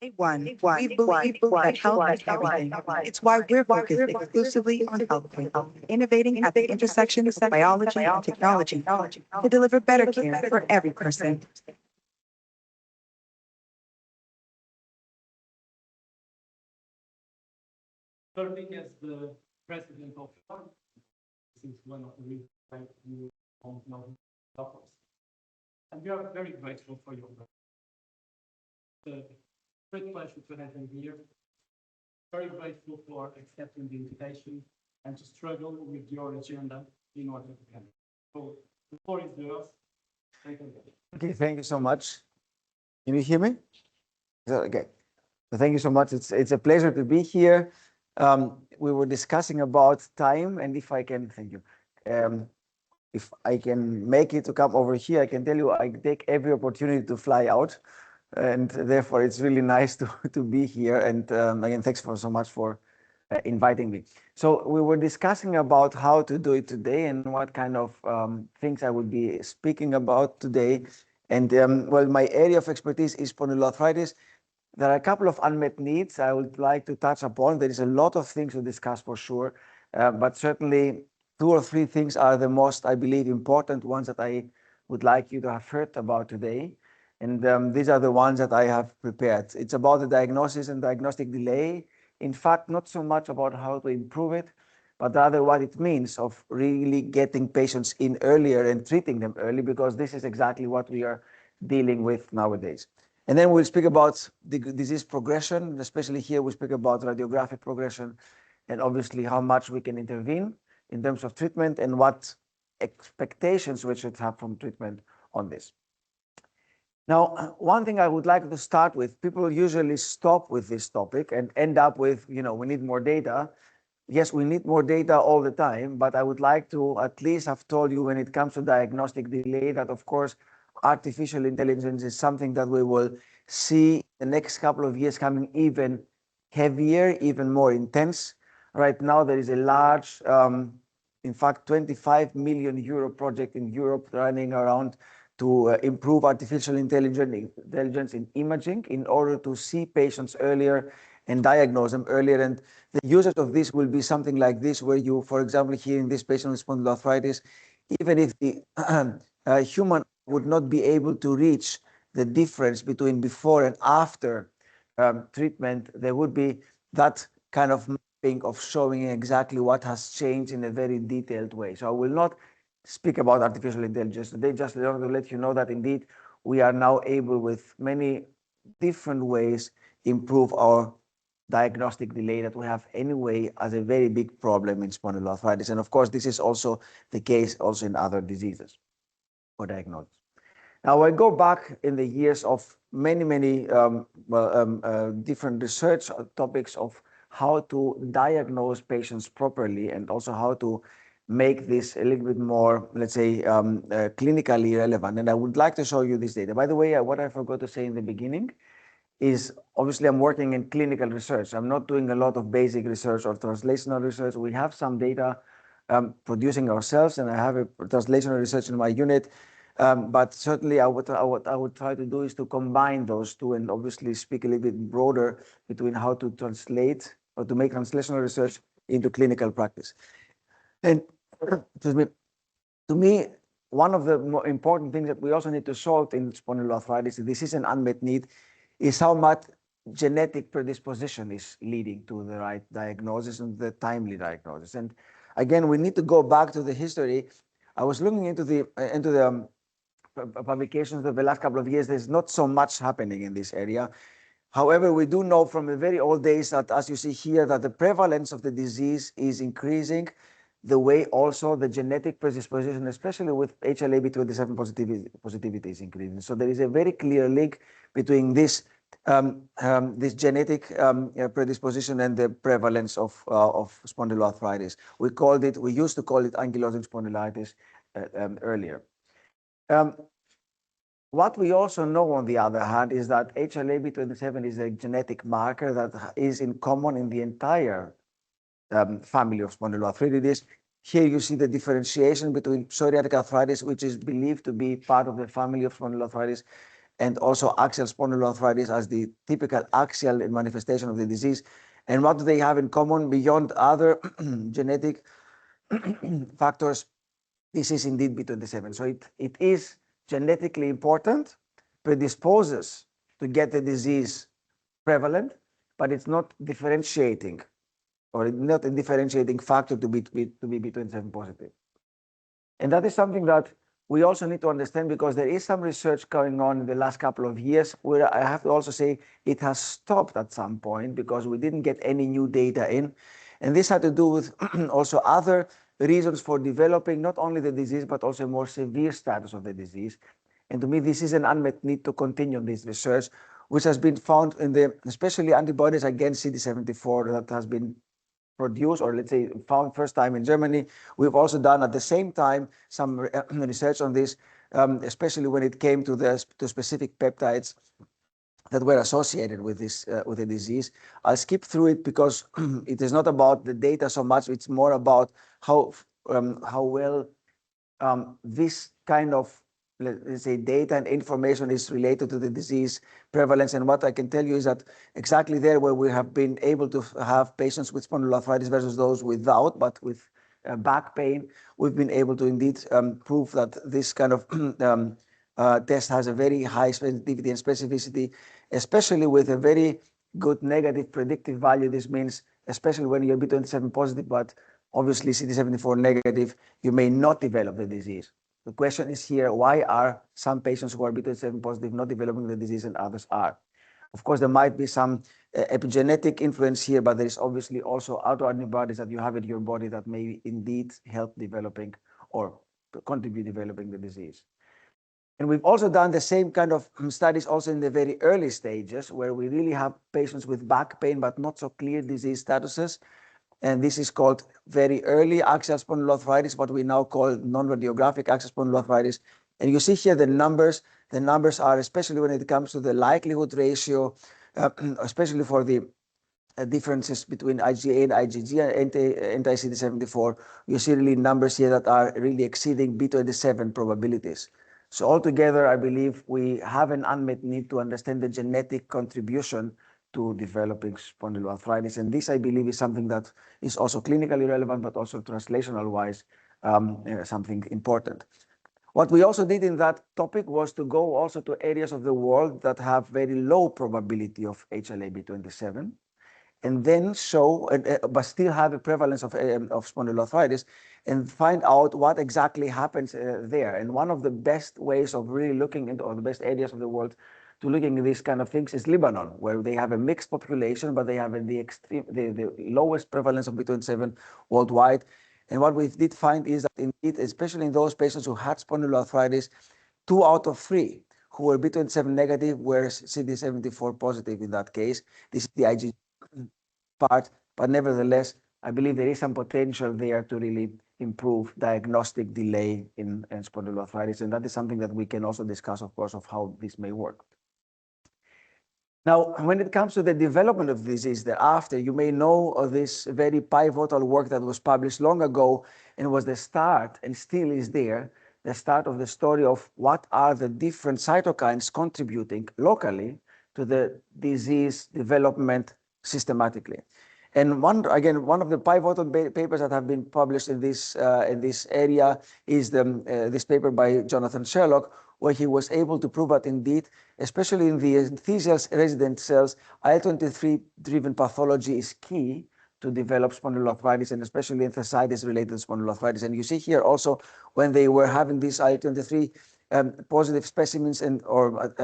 We believe that health is everything. It's why we're focused exclusively on healthcare, innovating at the intersections of biology and technology to deliver better care for every person. Serving as the president of Herne, this is one of the reasons you don't know doctors. And we are very grateful for your work. It's a great pleasure to have you here. Very grateful for accepting the invitation and to struggle with your agenda in order to come. So the floor is yours. Thank you. Okay, thank you so much. Can you hear me? Okay. So thank you so much. It's a pleasure to be here. We were discussing about time, and if I can, thank you. If I can make it to come over here, I can tell you I take every opportunity to fly out, and therefore it's really nice to be here. And again, thanks so much for inviting me. So we were discussing about how to do it today and what kind of things I would be speaking about today. And well, my area of expertise is spondyloarthritis. There are a couple of unmet needs I would like to touch upon. There is a lot of things to discuss for sure, but certainly 2 or 3 things are the most, I believe, important ones that I would like you to have heard about today. And these are the ones that I have prepared. It's about the diagnosis and diagnostic delay. In fact, not so much about how to improve it, but rather what it means of really getting patients in earlier and treating them early, because this is exactly what we are dealing with nowadays. And then we'll speak about the disease progression, especially here we speak about radiographic progression, and obviously how much we can intervene in terms of treatment and what expectations we should have from treatment on this. Now, one thing I would like to start with, people usually stop with this topic and end up with, we need more data. Yes, we need more data all the time, but I would like to at least have told you when it comes to diagnostic delay that, of course, artificial intelligence is something that we will see the next couple of years coming even heavier, even more intense. Right now, there is a large, in fact, 25 million euro project in Europe running around to improve artificial intelligence in imaging in order to see patients earlier and diagnose them earlier. And the usage of this will be something like this, where you, for example, here in this patient with spondyloarthritis, even if the human would not be able to reach the difference between before and after treatment, there would be that kind of mapping of showing exactly what has changed in a very detailed way. So I will not speak about artificial intelligence today, just to let you know that indeed we are now able, with many different ways, improve our diagnostic delay that we have anyway as a very big problem in spondyloarthritis. And of course, this is also the case also in other diseases for diagnosis. Now, I go back in the years of many different research topics of how to diagnose patients properly and also how to make this a little bit more, let's say, clinically relevant. And I would like to show you this data. By the way, what I forgot to say in the beginning is obviously I'm working in clinical research. I'm not doing a lot of basic research or translational research. We have some data producing ourselves, and I have a translational research in my unit. But certainly I would try to do is to combine those two and obviously speak a little bit broader between how to translate or to make translational research into clinical practice. And to me, one of the more important things that we also need to solve in spondyloarthritis, this is an unmet need, is how much genetic predisposition is leading to the right diagnosis and the timely diagnosis. And again, we need to go back to the history. I was looking into the publications of the last couple of years. There's not so much happening in this area. However, we do know from the very old days that, as you see here, that the prevalence of the disease is increasing, the way also the genetic predisposition, especially with HLA-B27 positivity is increasing. So there is a very clear link between this genetic predisposition and the prevalence of spondyloarthritis. We used to call it ankylosing spondylitis earlier. What we also know, on the other hand, is that HLA-B27 is a genetic marker that is in common in the entire family of spondyloarthritis. Here you see the differentiation between psoriatic arthritis, which is believed to be part of the family of spondyloarthritis, and also axial spondyloarthritis as the typical axial manifestation of the disease. And what do they have in common beyond other genetic factors? This is indeed B27. So it is genetically important, predisposes to get the disease prevalent, but it's not differentiating or not a differentiating factor to be B27 positive. And that is something that we also need to understand, because there is some research going on in the last couple of years where I have to also say it has stopped at some point because we didn't get any new data in. And this had to do with also other reasons for developing not only the disease, but also a more severe status of the disease. And to me, this is an unmet need to continue this research, which has been found in the, especially antibodies against CD74 that has been produced, or let's say found first time in Germany. We've also done at the same time some research on this, especially when it came to specific peptides that were associated with this with the disease. I'll skip through it because it is not about the data so much. It's more about how well this kind of, let's say, data and information is related to the disease prevalence. And what I can tell you is that exactly there where we have been able to have patients with spondyloarthritis versus those without, but with back pain, we've been able to indeed prove that this kind of test has a very high sensitivity and specificity, especially with a very good negative predictive value. This means, especially when you're B27 positive, but obviously CD74 negative, you may not develop the disease. The question is here, why are some patients who are B27 positive not developing the disease and others are? Of course, there might be some epigenetic influence here, but there is obviously also autoantibodies that you have in your body that may indeed help developing or contribute developing the disease. And we've also done the same kind of studies also in the very early stages, where we really have patients with back pain, but not so clear disease statuses. And this is called very early axial spondyloarthritis, what we now call non-radiographic axial spondyloarthritis. And you see here the numbers. The numbers are, especially when it comes to the likelihood ratio, especially for the differences between IgA and IgG and anti-CD74, you see really numbers here that are really exceeding B27 probabilities. So altogether, I believe we have an unmet need to understand the genetic contribution to developing spondyloarthritis. And this, I believe, is something that is also clinically relevant, but also translational-wise, something important. What we also did in that topic was to go also to areas of the world that have very low probability of HLA-B27, and then show, but still have a prevalence of spondyloarthritis, and find out what exactly happens there. And one of the best ways of really looking into, or the best areas of the world to looking at these kind of things, is Lebanon, where they have a mixed population, but they have the lowest prevalence of B27 worldwide. And what we did find is that indeed, especially in those patients who had spondyloarthritis, 2 out of 3 who were B27 negative were CD74 positive in that case. This is the IgG part, but nevertheless, I believe there is some potential there to really improve diagnostic delay in spondyloarthritis. And that is something that we can also discuss, of course, of how this may work. Now, when it comes to the development of disease thereafter, you may know of this very pivotal work that was published long ago and was the start, and still is there, the start of the story of what are the different cytokines contributing locally to the disease development systematically. And one of the pivotal papers that have been published in this area is this paper by Jonathan Sherlock, where he was able to prove that indeed, especially in the enthesial resident cells, IL-23-driven pathology is key to develop spondyloarthritis, and especially enthesitis-related spondyloarthritis. And you see here also when they were having these IL-23 positive specimens or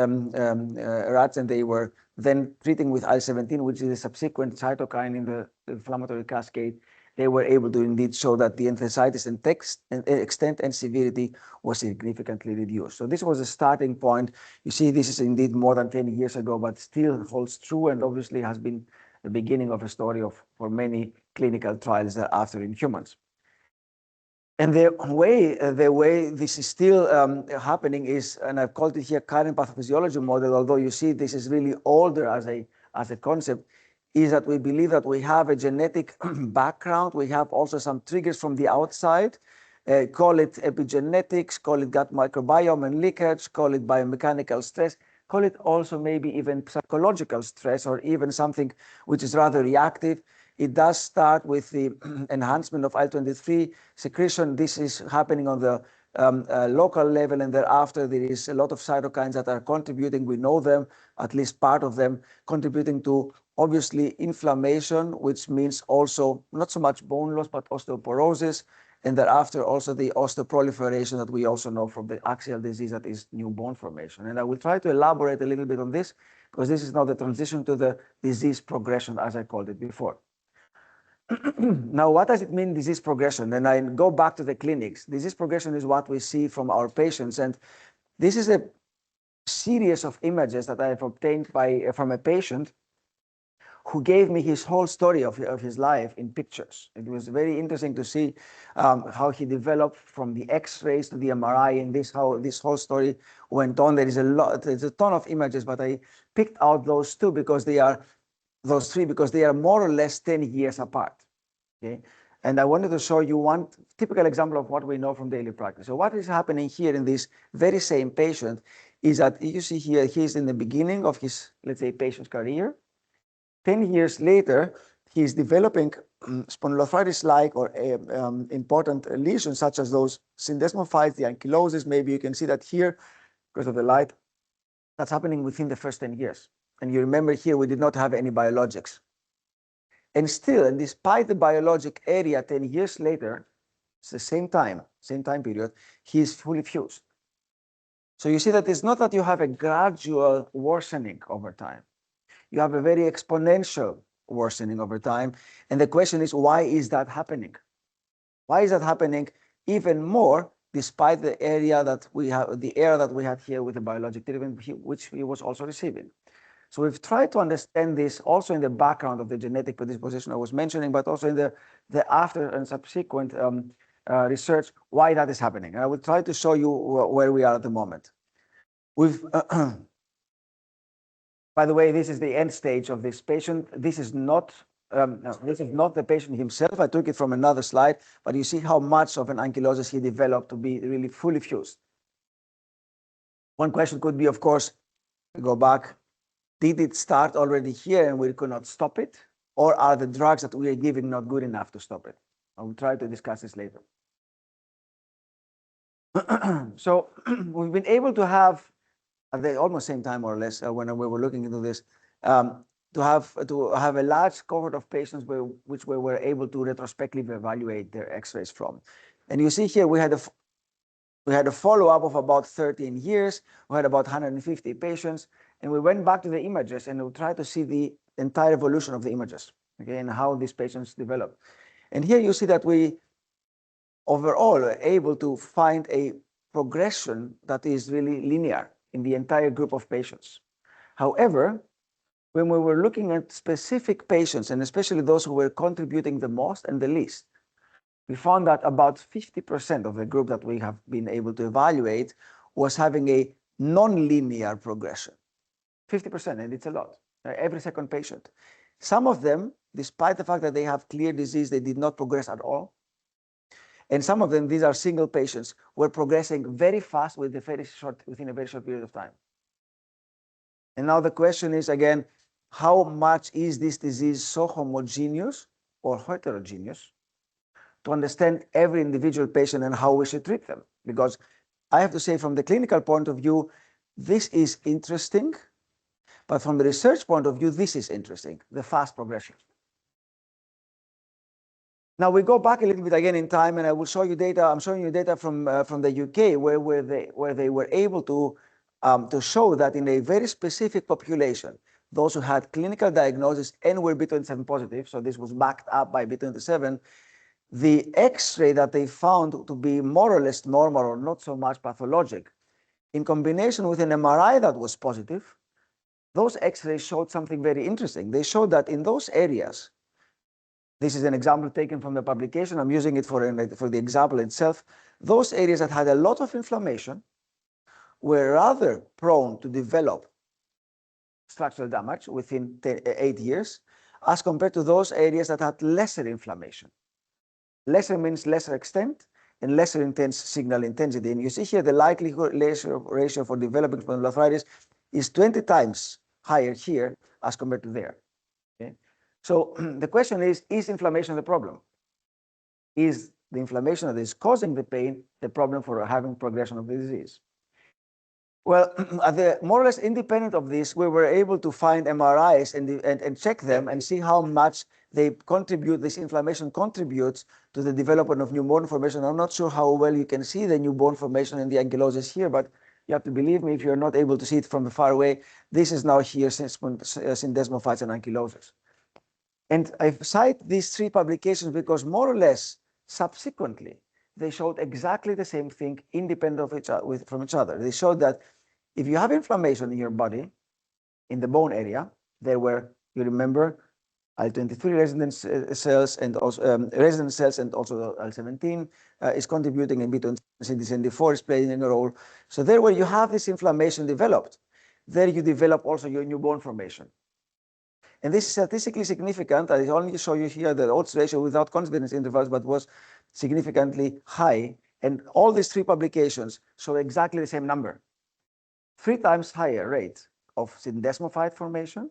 rats, and they were then treating with IL-17, which is a subsequent cytokine in the inflammatory cascade, they were able to indeed show that the enthesitis and extent and severity was significantly reduced. So this was a starting point. You see, this is indeed more than 10 years ago, but still holds true, and obviously has been the beginning of a story for many clinical trials thereafter in humans. And the way this is still happening is, and I've called it here current pathophysiology model, although you see this is really older as a concept, is that we believe that we have a genetic background. We have also some triggers from the outside, call it epigenetics, call it gut microbiome and leakage, call it biomechanical stress, call it also maybe even psychological stress or even something which is rather reactive. It does start with the enhancement of IL-23 secretion. This is happening on the local level, and thereafter there is a lot of cytokines that are contributing. We know them, at least part of them, contributing to obviously inflammation, which means also not so much bone loss, but osteoporosis, and thereafter also the osteoproliferation that we also know from the axial disease, that is new bone formation. And I will try to elaborate a little bit on this, because this is now the transition to the disease progression, as I called it before. Now, what does it mean, disease progression? And I go back to the clinics. Disease progression is what we see from our patients. And this is a series of images that I have obtained from a patient who gave me his whole story of his life in pictures. It was very interesting to see how he developed from the X-rays to the MRI, and how this whole story went on. There's a ton of images, but I picked out those three because they are more or less 10 years apart. Okay, and I wanted to show you one typical example of what we know from daily practice. So what is happening here in this very same patient is that you see here, he's in the beginning of his, let's say, patient's career. 10 years later, he's developing spondyloarthritis-like or important lesions, such as those syndesmophytes, the ankylosis. Maybe you can see that here because of the light. That's happening within the first 10 years. And you remember here, we did not have any biologics. And still, and despite the biologic area 10 years later, it's the same time period, he is fully fused. So you see that it's not that you have a gradual worsening over time. You have a very exponential worsening over time. And the question is, why is that happening? Why is that happening even more despite the area that we had here with the biologic treatment, which he was also receiving? So we've tried to understand this also in the background of the genetic predisposition I was mentioning, but also in the after and subsequent research, why that is happening. And I will try to show you where we are at the moment. By the way, this is the end stage of this patient. This is not the patient himself. I took it from another slide, but you see how much of an ankylosis he developed to be really fully fused. One question could be, of course, go back. Did it start already here and we could not stop it? Or are the drugs that we are giving not good enough to stop it? I will try to discuss this later. So we've been able to have, at the almost same time more or less, when we were looking into this, to have a large cohort of patients which we were able to retrospectively evaluate their X-rays from. And you see here we had a follow-up of about 13 years. We had about 150 patients. And we went back to the images and we tried to see the entire evolution of the images, okay, and how these patients develop. And here you see that we overall are able to find a progression that is really linear in the entire group of patients. However, when we were looking at specific patients, and especially those who were contributing the most and the least, we found that about 50% of the group that we have been able to evaluate was having a non-linear progression. 50%, and it's a lot, every second patient. Some of them, despite the fact that they have clear disease, they did not progress at all. And some of them, these are single patients, were progressing very fast within a very short period of time. And now the question is, again, how much is this disease so homogeneous or heterogeneous to understand every individual patient and how we should treat them? Because I have to say, from the clinical point of view, this is interesting. But from the research point of view, this is interesting, the fast progression. Now we go back a little bit again in time, and I will show you data. I'm showing you data from the UK, where they were able to show that in a very specific population, those who had clinical diagnosis and were B27 positive, so this was backed up by B27, the X-ray that they found to be more or less normal or not so much pathologic, in combination with an MRI that was positive, those X-rays showed something very interesting. They showed that in those areas, this is an example taken from the publication, I'm using it for the example itself, those areas that had a lot of inflammation were rather prone to develop structural damage within 8 years, as compared to those areas that had lesser inflammation. Lesser means lesser extent and lesser intense signal intensity. And you see here the likelihood ratio for developing spondyloarthritis is 20 times higher here as compared to there. Okay? So the question is inflammation the problem? Is the inflammation that is causing the pain the problem for having progression of the disease? Well, more or less independent of this, we were able to find MRIs and check them and see how much they contribute, this inflammation contributes to the development of new bone formation. I'm not sure how well you can see the new bone formation in the ankylosing here, but you have to believe me if you're not able to see it from far away. This is now here syndesmophytes and ankylosing. And I cite these three publications because more or less subsequently, they showed exactly the same thing independent of from each other. They showed that if you have inflammation in your body, in the bone area, there were, you remember, IL-23 resident cells and also resident cells and also IL-17 is contributing in between CD74 is playing a role. So there where you have this inflammation developed, there you develop also your new bone formation. And this is statistically significant. I only show you here the odds ratio without confidence intervals, but was significantly high. And all these three publications show exactly the same number. 3 times higher rate of syndesmophyte formation,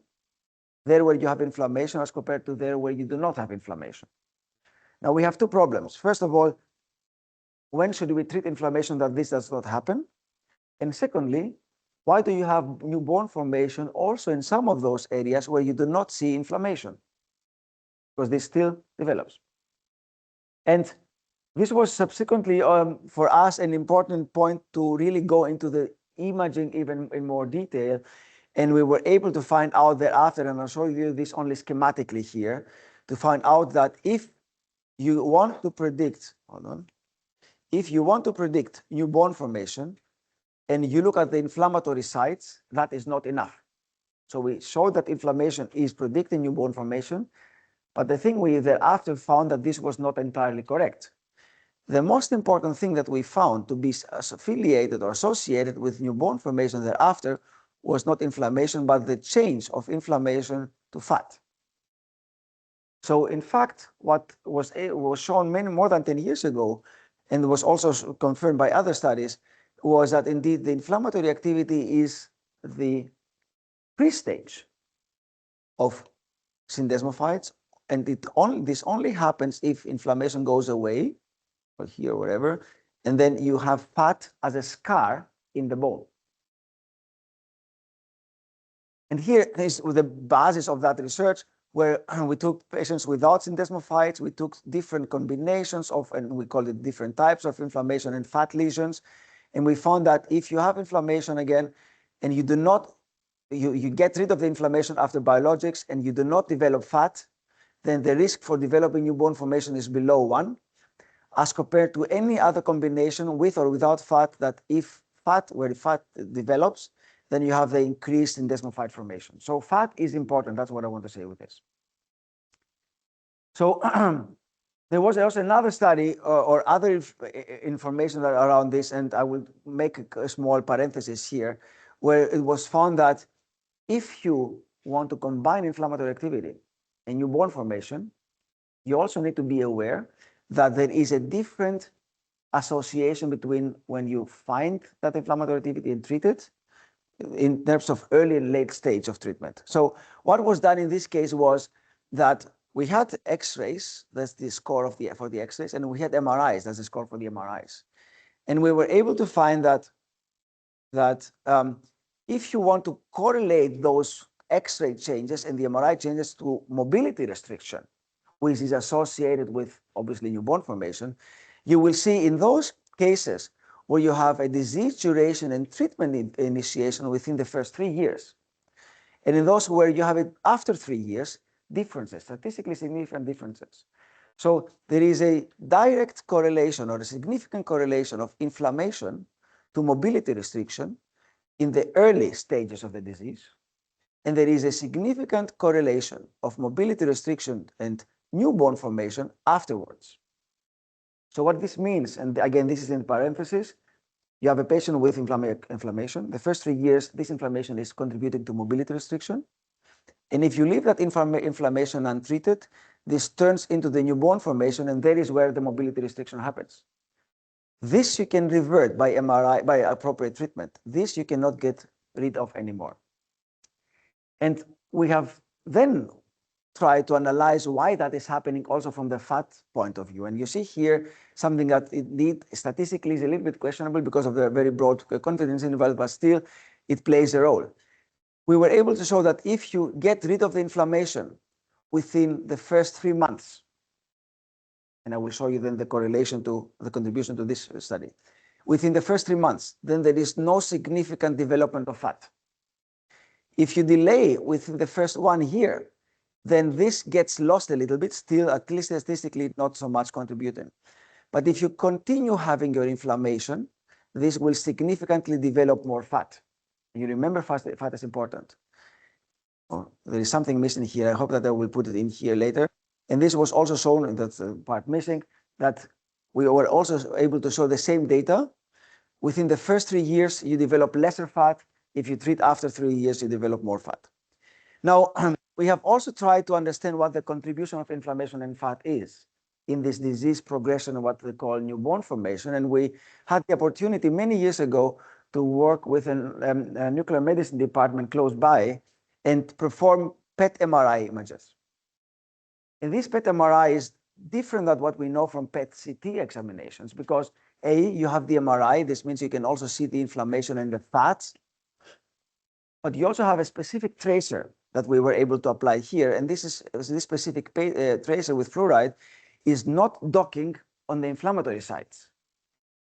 there where you have inflammation as compared to there where you do not have inflammation. Now we have two problems. First of all, when should we treat inflammation that this does not happen? And secondly, why do you have new bone formation also in some of those areas where you do not see inflammation? Because this still develops. And this was subsequently for us an important point to really go into the imaging even in more detail. And we were able to find out thereafter, and I'll show you this only schematically here, to find out that if you want to predict, if you want to predict new bone formation, and you look at the inflammatory sites, that is not enough. So we showed that inflammation is predicting new bone formation, but the thing we thereafter found that this was not entirely correct. The most important thing that we found to be affiliated or associated with new bone formation thereafter was not inflammation, but the change of inflammation to fat. So in fact, what was shown more than 10 years ago, and was also confirmed by other studies, was that indeed the inflammatory activity is the pre-stage of syndesmophytes, and this only happens if inflammation goes away, or here or wherever, and then you have fat as a scar in the bone. And here is the basis of that research, where we took patients without syndesmophytes, we took different combinations of, and we call it different types of inflammation and fat lesions. And we found that if you have inflammation again, and you do not, you get rid of the inflammation after biologics, and you do not develop fat, then the risk for developing new bone formation is below 1, as compared to any other combination with or without fat, that if where fat develops, then you have the increase in syndesmophyte formation. So fat is important. That's what I want to say with this. So there was also another study or other information around this, and I will make a small parenthesis here, where it was found that if you want to combine inflammatory activity and new bone formation, you also need to be aware that there is a different association between when you find that inflammatory activity and treat it in terms of early and late stage of treatment. So what was done in this case was that we had X-rays, that's the score for the X-rays, and we had MRIs, that's the score for the MRIs. And we were able to find that if you want to correlate those X-ray changes and the MRI changes to mobility restriction, which is associated with obviously new bone formation, you will see in those cases where you have a disease duration and treatment initiation within the first 3 years. And in those where you have it after 3 years, differences, statistically significant differences. So there is a direct correlation or a significant correlation of inflammation to mobility restriction in the early stages of the disease. And there is a significant correlation of mobility restriction and new bone formation afterwards. So what this means, and again, this is in parentheses, you have a patient with inflammation. The first 3 years, this inflammation is contributing to mobility restriction. And if you leave that inflammation untreated, this turns into the new bone formation, and that is where the mobility restriction happens. This you can revert by MRI, by appropriate treatment. This you cannot get rid of anymore. And we have then tried to analyze why that is happening also from the fat point of view. And you see here something that indeed statistically is a little bit questionable because of the very broad confidence interval, but still it plays a role. We were able to show that if you get rid of the inflammation within the first 3 months, and I will show you then the correlation to the contribution to this study, within the first 3 months, then there is no significant development of fat. If you delay within the first 1 year, then this gets lost a little bit, still at least statistically not so much contributing. But if you continue having your inflammation, this will significantly develop more fat. You remember fat is important. Oh, there is something missing here. I hope that I will put it in here later. And this was also shown, and that's the part missing, that we were also able to show the same data. Within the first 3 years, you develop lesser fat. If you treat after 3 years, you develop more fat. Now, we have also tried to understand what the contribution of inflammation and fat is in this disease progression, what we call new bone formation. And we had the opportunity many years ago to work with a nuclear medicine department close by and perform PET MRI images. And this PET MRI is different than what we know from PET CT examinations because you have the MRI. This means you can also see the inflammation and the fats. But you also have a specific tracer that we were able to apply here. And this specific tracer with fluoride is not docking on the inflammatory sites.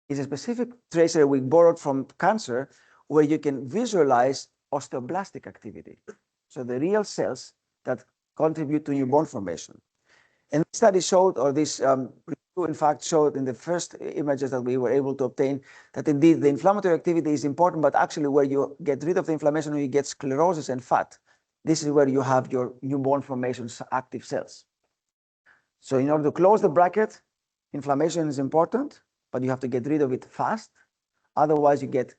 It's a specific tracer we borrowed from cancer where you can visualize osteoblastic activity. So the real cells that contribute to new bone formation. And this study showed, or this review in fact showed in the first images that we were able to obtain, that indeed the inflammatory activity is important, but actually where you get rid of the inflammation, when you get sclerosis and fat, this is where you have your new bone formation active cells. So in order to close the bracket, inflammation is important, but you have to get rid of it fast. Otherwise, you get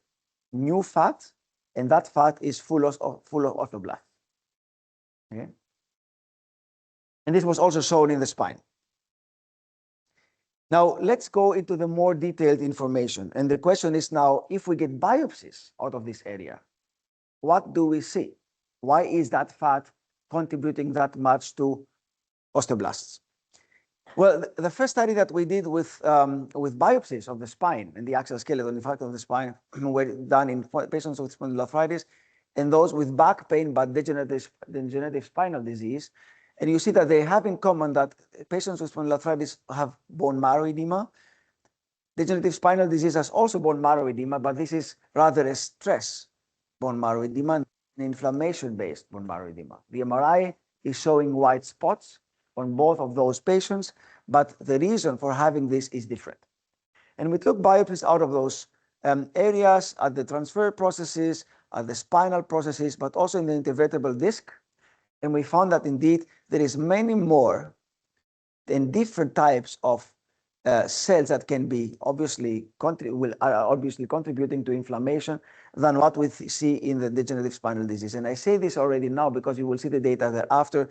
new fat, and that fat is full of osteoblasts. Okay? And this was also shown in the spine. Now, let's go into the more detailed information. And the question is now, if we get biopsies out of this area, what do we see? Why is that fat contributing that much to osteoblasts? Well, the first study that we did with biopsies of the spine and the axial skeleton, in fact, of the spine, were done in patients with spondyloarthritis and those with back pain but degenerative spinal disease. And you see that they have in common that patients with spondyloarthritis have bone marrow edema. Degenerative spinal disease has also bone marrow edema, but this is rather a stress bone marrow edema, an inflammation-based bone marrow edema. The MRI is showing white spots on both of those patients, but the reason for having this is different. And we took biopsies out of those areas at the transfer processes, at the spinal processes, but also in the intervertebral disc. And we found that indeed there is many more and different types of cells that can be obviously contributing to inflammation than what we see in the degenerative spinal disease. And I say this already now because you will see the data thereafter.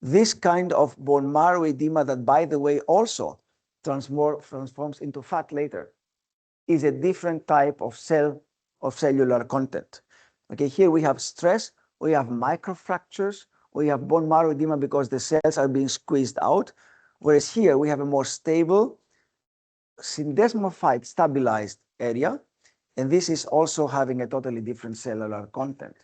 This kind of bone marrow edema that, by the way, also transforms into fat later is a different type of cellular content. Okay, here we have stress, we have microfractures, we have bone marrow edema because the cells are being squeezed out, whereas here we have a more stable, syndesmophyte stabilized area, and this is also having a totally different cellular content.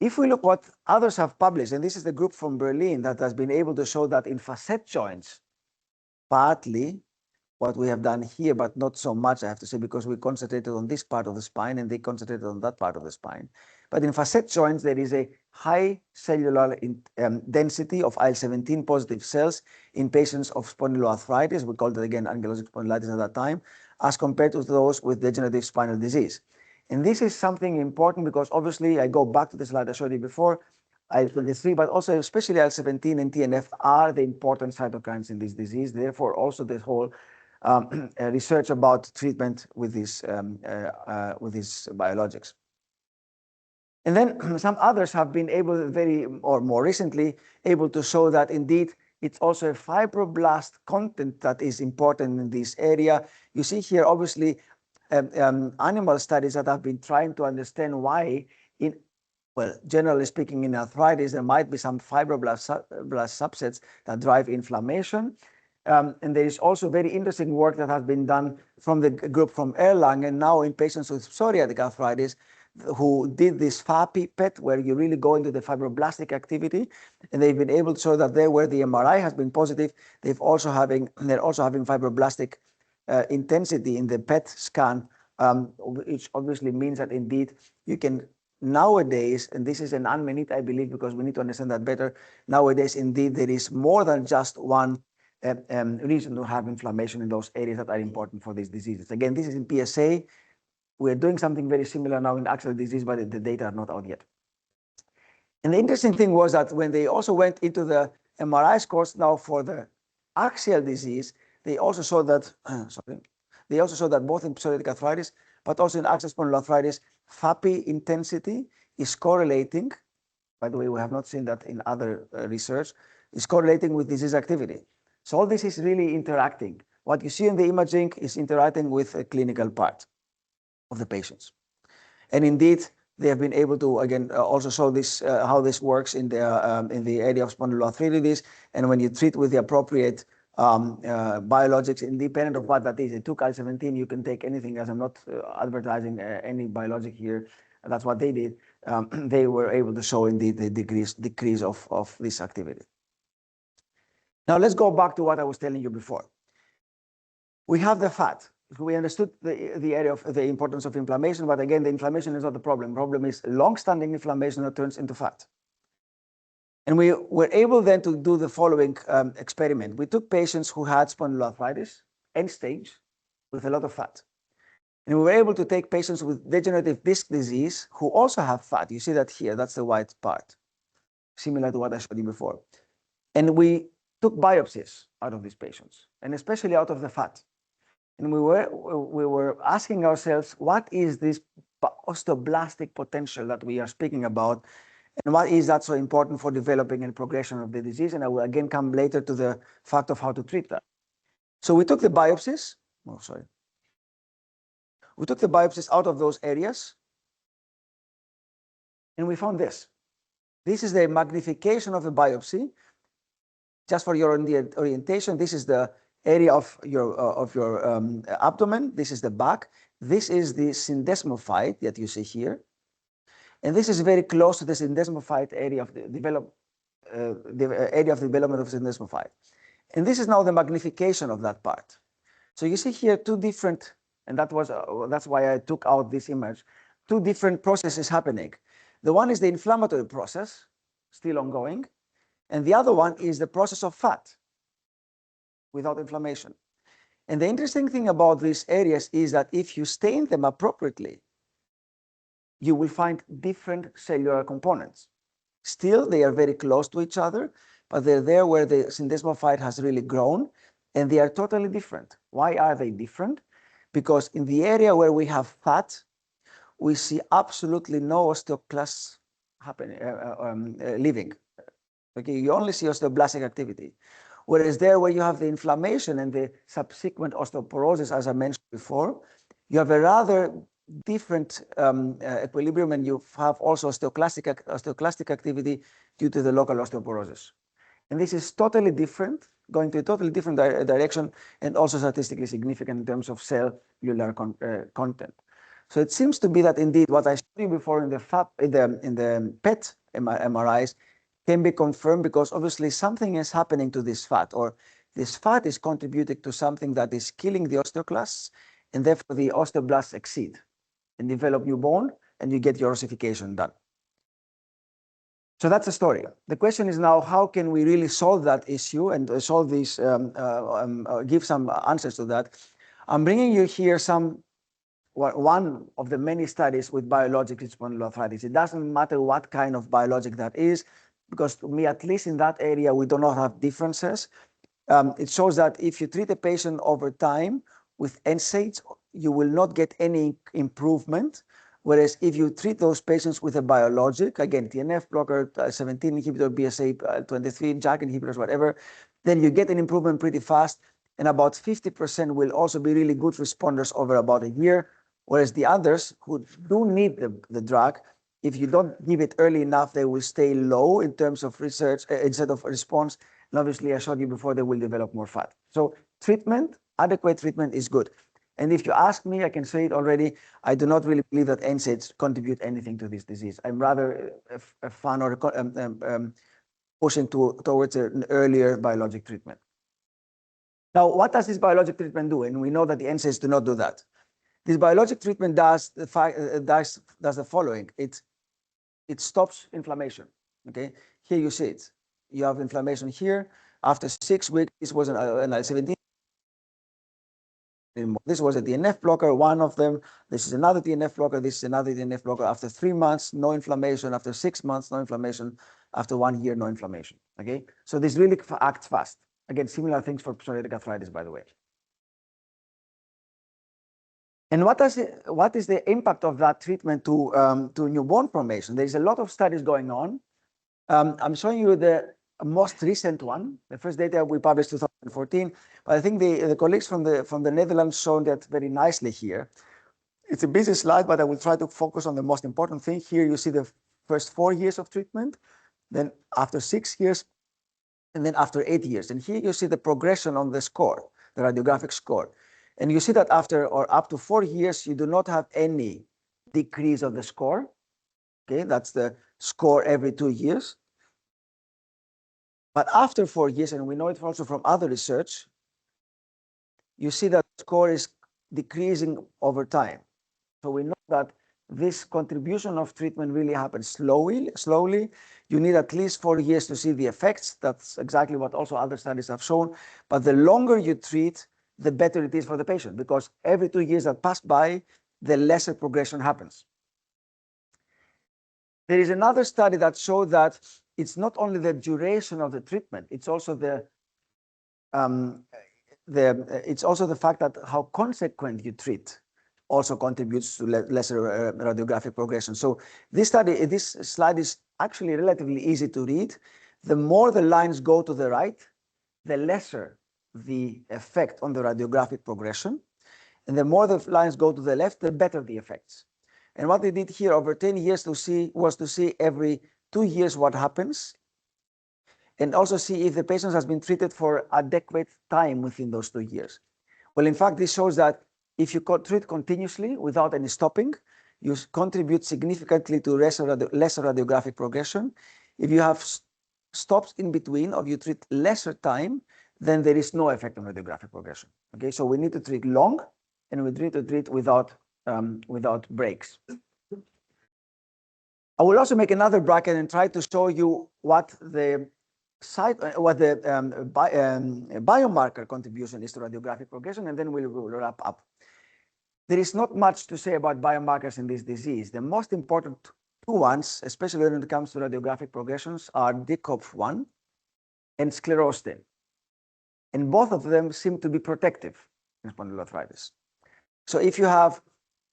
If we look what others have published, and this is the group from Berlin that has been able to show that in facet joints, partly what we have done here, but not so much, I have to say, because we concentrated on this part of the spine and they concentrated on that part of the spine. But in facet joints, there is a high cellular density of IL-17 positive cells in patients of spondyloarthritis. We called it again ankylosing spondylitis at that time, as compared to those with degenerative spinal disease. And this is something important because obviously I go back to the slide I showed you before, IL-23, but also especially IL-17 and TNF are the important cytokines in this disease. Therefore, also this whole research about treatment with these biologics. And then some others have been able more recently, able to show that indeed it's also a fibroblast content that is important in this area. You see here, obviously, animal studies that have been trying to understand why well, generally speaking, in arthritis, there might be some fibroblast subsets that drive inflammation. And there is also very interesting work that has been done from the group from Erlangen now in patients with psoriatic arthritis who did this FAPI PET, where you really go into the fibroblastic activity, and they've been able to show that there where the MRI has been positive, they're also having fibroblastic intensity in the PET scan, which obviously means that indeed you can nowadays, and this is an unmet need, I believe, because we need to understand that better. Nowadays, indeed, there is more than just one reason to have inflammation in those areas that are important for these diseases. Again, this is in PSA. We're doing something very similar now in axial disease, but the data are not out yet. And the interesting thing was that when they also went into the MRI scores now for the axial disease, they also saw that, they also saw that both in psoriatic arthritis, but also in axial spondyloarthritis, FAPI intensity is correlating. By the way, we have not seen that in other research, is correlating with disease activity. So all this is really interacting. What you see in the imaging is interacting with a clinical part of the patients. And indeed, they have been able to, again, also show this, how this works in the area of spondyloarthritis. And when you treat with the appropriate biologics, independent of what that is, it took IL-17, you can take anything, as I'm not advertising any biologic here. That's what they did. They were able to show indeed the decrease of this activity. Now let's go back to what I was telling you before. We have the fat. We understood the area of the importance of inflammation, but again, the inflammation is not the problem. The problem is long-standing inflammation that turns into fat. And we were able then to do the following experiment. We took patients who had spondyloarthritis, end stage, with a lot of fat. And we were able to take patients with degenerative disc disease who also have fat. You see that here, that's the white part, similar to what I showed you before. And we took biopsies out of these patients, and especially out of the fat. And we were asking ourselves, what is this osteoblastic potential that we are speaking about? And what is that so important for developing and progression of the disease? And I will again come later to the fact of how to treat that. So we took the biopsies. Oh, sorry. We took the biopsies out of those areas. And we found this. This is the magnification of the biopsy. Just for your orientation, this is the area of your abdomen. This is the back. This is the syndesmophyte that you see here. And this is very close to the syndesmophyte area of the area of development of syndesmophyte. And this is now the magnification of that part. So you see here two different, and that's why I took out this image, two different processes happening. The one is the inflammatory process, still ongoing, and the other one is the process of fat without inflammation. And the interesting thing about these areas is that if you stain them appropriately, you will find different cellular components. Still, they are very close to each other, but they're there where the syndesmophyte has really grown, and they are totally different. Why are they different? Because in the area where we have fat, we see absolutely no osteoclasts happening, living. Okay, you only see osteoblastic activity. Whereas there where you have the inflammation and the subsequent osteoporosis, as I mentioned before, you have a rather different equilibrium, and you have also osteoclastic activity due to the local osteoporosis. And this is totally different, going to a totally different direction, and also statistically significant in terms of cellular content. So it seems to be that indeed what I showed you before in the PET MRIs can be confirmed, because obviously something is happening to this fat, or this fat is contributing to something that is killing the osteoclasts, and therefore the osteoblasts exceed and develop new bone, and you get your ossification done. So that's the story. The question is now, how can we really solve that issue and solve these, give some answers to that? I'm bringing you here one of the many studies with biologics in spondyloarthritis. It doesn't matter what kind of biologic that is, because to me, at least in that area, we do not have differences. It shows that if you treat a patient over time with NSAIDs, you will not get any improvement. Whereas if you treat those patients with a biologic, again, TNF blocker, 17 inhibitor, BSA 23, JAK inhibitors, whatever, then you get an improvement pretty fast. And about 50% will also be really good responders over about a year. Whereas the others who do need the drug, if you don't give it early enough, they will stay low in terms of research instead of response. And obviously, I showed you before, they will develop more fat. So treatment, adequate treatment is good. And if you ask me, I can say it already, I do not really believe that NSAIDs contribute anything to this disease. I'm rather a fan or pushing towards an earlier biologic treatment. Now, what does this biologic treatment do? And we know that the NSAIDs do not do that. This biologic treatment does the following. It stops inflammation. Okay, here you see it. You have inflammation here. After 6 weeks, this was an IL-17. This was a TNF blocker, one of them. This is another TNF blocker. This is another TNF blocker. After 3 months, no inflammation. After 6 months, no inflammation. After 1 year, no inflammation. Okay, so this really acts fast. Again, similar things for psoriatic arthritis, by the way. And what is the impact of that treatment to newborn formation? There is a lot of studies going on. I'm showing you the most recent one. The first data we published 2014, but I think the colleagues from the Netherlands shown that very nicely here. It's a busy slide, but I will try to focus on the most important thing. Here you see the first 4 years of treatment, then after 6 years, and then after 8 years. And here you see the progression on the score, the radiographic score. And you see that after or up to 4 years, you do not have any decrease of the score. Okay, that's the score every 2 years. But after 4 years, and we know it also from other research, you see that the score is decreasing over time. So we know that this contribution of treatment really happens slowly. You need at least 4 years to see the effects. That's exactly what also other studies have shown. But the longer you treat, the better it is for the patient, because every 2 years that pass by, the lesser progression happens. There is another study that showed that it's not only the duration of the treatment, it's also the fact that how consequent you treat also contributes to lesser radiographic progression. So this slide is actually relatively easy to read. The more the lines go to the right, the lesser the effect on the radiographic progression. And the more the lines go to the left, the better the effects. And what they did here over 10 years was to see every 2 years what happens, and also see if the patient has been treated for adequate time within those 2 years. Well, in fact, this shows that if you treat continuously without any stopping, you contribute significantly to lesser radiographic progression. If you have stops in between, or you treat lesser time, then there is no effect on radiographic progression. Okay, so we need to treat long, and we need to treat without breaks. I will also make another bracket and try to show you what the biomarker contribution is to radiographic progression, and then we'll wrap up. There is not much to say about biomarkers in this disease. The most important two ones, especially when it comes to radiographic progressions, are DCOP1 and sclerostin. And both of them seem to be protective in spondyloarthritis. So if you have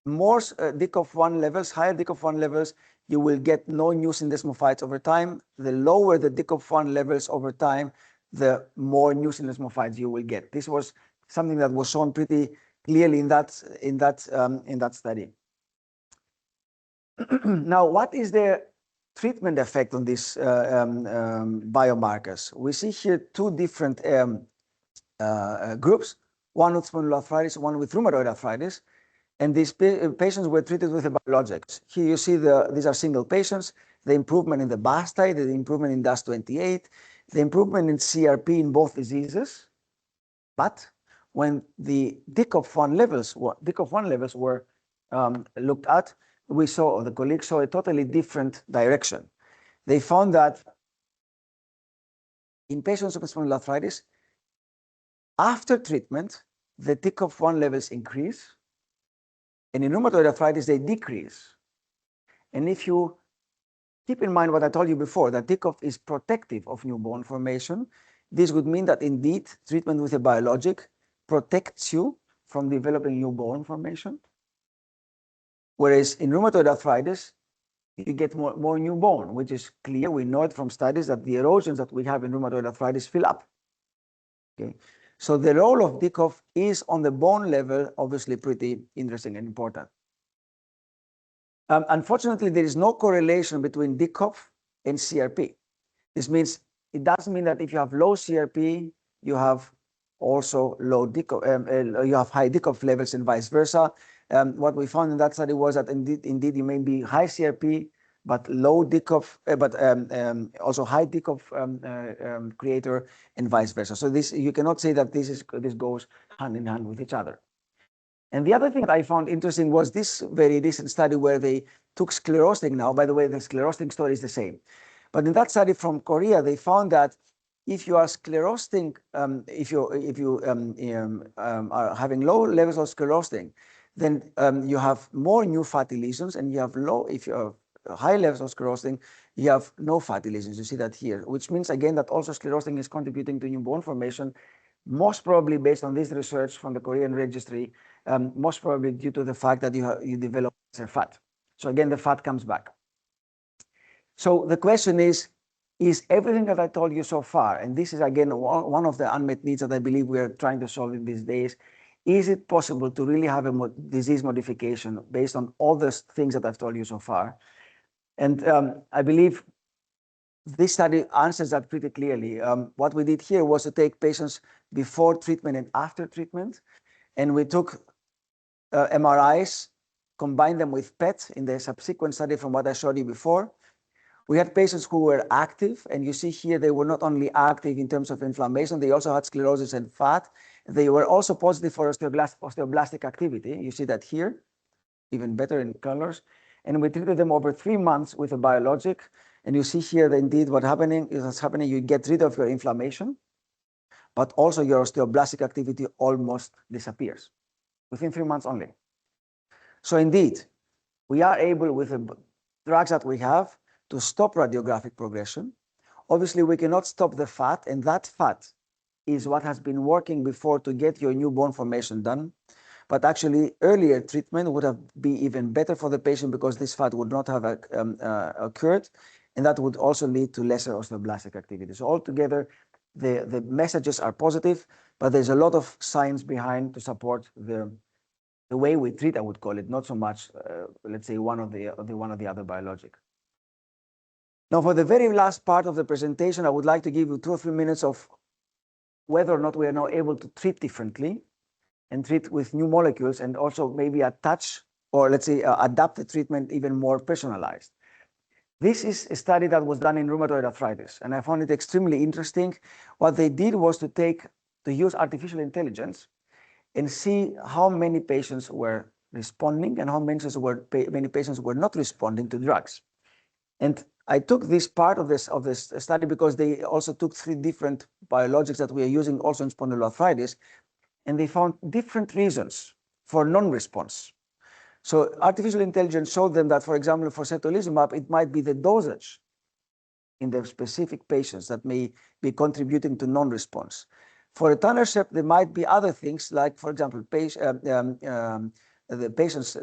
more DCOP1 levels, higher DCOP1 levels, you will get no new syndesmophytes over time. The lower the DCOP1 levels over time, the more new syndesmophytes you will get. This was something that was shown pretty clearly in that study. Now, what is the treatment effect on these biomarkers? We see here two different groups, one with spondyloarthritis, one with rheumatoid arthritis. And these patients were treated with the biologics. Here you see these are single patients, the improvement in the BAS titer, the improvement in DAS28, the improvement in CRP in both diseases. But when the DCOP1 levels were looked at, we saw, or the colleagues saw, a totally different direction. They found that in patients with spondyloarthritis, after treatment, the DCOP1 levels increase, and in rheumatoid arthritis, they decrease. And if you keep in mind what I told you before, that DCOP is protective of newborn formation, this would mean that indeed treatment with a biologic protects you from developing newborn formation. Whereas in rheumatoid arthritis, you get more newborn, which is clear. We know it from studies that the erosions that we have in rheumatoid arthritis fill up. Okay. So the role of DCOP is on the bone level, obviously pretty interesting and important. Unfortunately, there is no correlation between DCOF and CRP. This means it doesn't mean that if you have low CRP, you have also low DCOF, you have high DCOF levels and vice versa. What we found in that study was that indeed you may be high CRP, but low DCOF, but also high DCOF creator and vice versa. So this, you cannot say that this goes hand in hand with each other. And the other thing that I found interesting was this very recent study where they took sclerostin. Now, by the way, the sclerostin story is the same. But in that study from Korea, they found that if you are sclerostin, if you are having low levels of sclerostin, then you have more new fatty lesions, and you have low, if you have high levels of sclerostin, you have no fatty lesions. You see that here, which means again that also sclerostin is contributing to new bone formation, most probably based on this research from the Korean registry, most probably due to the fact that you develop fat. So again, the fat comes back. So the question is everything that I told you so far, and this is again one of the unmet needs that I believe we are trying to solve in these days, is it possible to really have a disease modification based on all the things that I've told you so far? And I believe this study answers that pretty clearly. What we did here was to take patients before treatment and after treatment, and we took MRIs, combined them with PET in the subsequent study from what I showed you before. We had patients who were active, and you see here they were not only active in terms of inflammation, they also had sclerosis and fat. They were also positive for osteoblastic activity. You see that here, even better in colors. And we treated them over 3 months with a biologic. And you see here that indeed what's happening, you get rid of your inflammation, but also your osteoblastic activity almost disappears within 3 months only. So indeed, we are able, with the drugs that we have, to stop radiographic progression. Obviously, we cannot stop the fat, and that fat is what has been working before to get your new bone formation done. But actually, earlier treatment would have been even better for the patient because this fat would not have occurred, and that would also lead to lesser osteoblastic activity. So altogether, the messages are positive, but there's a lot of science behind to support the way we treat, I would call it, not so much, let's say, one of the other biologic. Now, for the very last part of the presentation, I would like to give you 2 or 3 minutes of whether or not we are now able to treat differently and treat with new molecules, and also maybe attach, or let's say adapt the treatment even more personalized. This is a study that was done in rheumatoid arthritis, and I found it extremely interesting. What they did was to use artificial intelligence and see how many patients were responding and how many patients were not responding to drugs. And I took this part of this study because they also took 3 different biologics that we are using also in spondyloarthritis, and they found different reasons for non-response. So artificial intelligence showed them that, for example, for certolizumab, it might be the dosage in the specific patients that may be contributing to non-response. For etanercept, there might be other things, like, for example, the patient's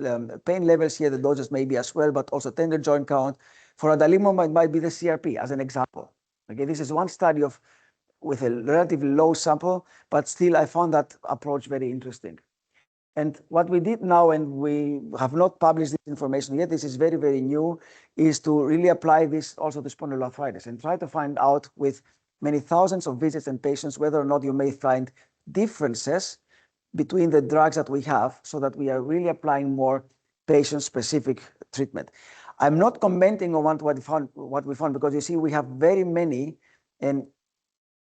pain levels here, the doses may be as well, but also tender joint count. For adalimumab, it might be the CRP, as an example. Okay, this is one study with a relatively low sample, but still I found that approach very interesting. And what we did now, and we have not published this information yet, this is very, very new, is to really apply this also to spondyloarthritis and try to find out with many thousands of visits and patients whether or not you may find differences between the drugs that we have, so that we are really applying more patient-specific treatment. I'm not commenting on what we found, because you see we have very many and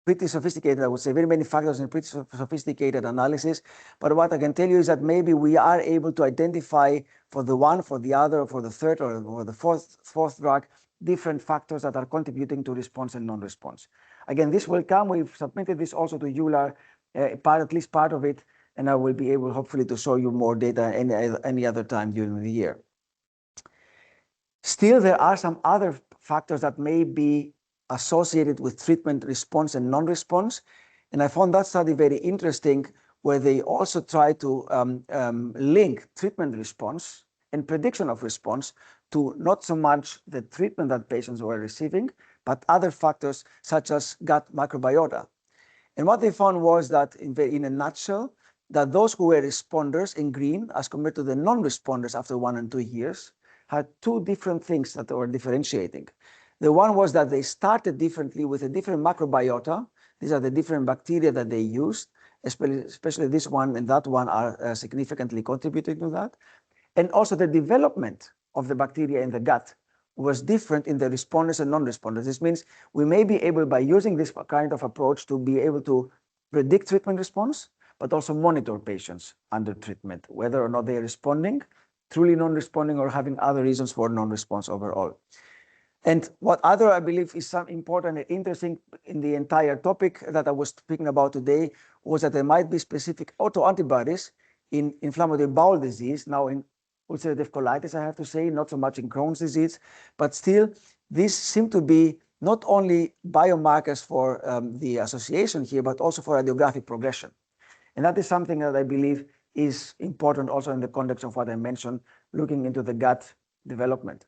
pretty sophisticated, I would say, very many factors and pretty sophisticated analysis. But what I can tell you is that maybe we are able to identify for the one, for the other, for the third, or the fourth drug, different factors that are contributing to response and non-response. Again, this will come. We've submitted this also to EULAR, at least part of it, and I will be able, hopefully, to show you more data any other time during the year. Still, there are some other factors that may be associated with treatment response and non-response. And I found that study very interesting, where they also try to link treatment response and prediction of response to not so much the treatment that patients were receiving, but other factors such as gut microbiota. And what they found was that, in a nutshell, that those who were responders in green, as compared to the non-responders after 1 and 2 years, had two different things that were differentiating. The one was that they started differently with a different microbiota. These are the different bacteria that they used, especially this one and that one are significantly contributing to that. And also the development of the bacteria in the gut was different in the responders and non-responders. This means we may be able, by using this kind of approach, to be able to predict treatment response, but also monitor patients under treatment, whether or not they are responding, truly non-responding, or having other reasons for non-response overall. And what other, I believe, is some important and interesting in the entire topic that I was speaking about today was that there might be specific autoantibodies in inflammatory bowel disease. Now in ulcerative colitis, I have to say, not so much in Crohn's disease, but still these seem to be not only biomarkers for the association here, but also for radiographic progression. And that is something that I believe is important also in the context of what I mentioned, looking into the gut development.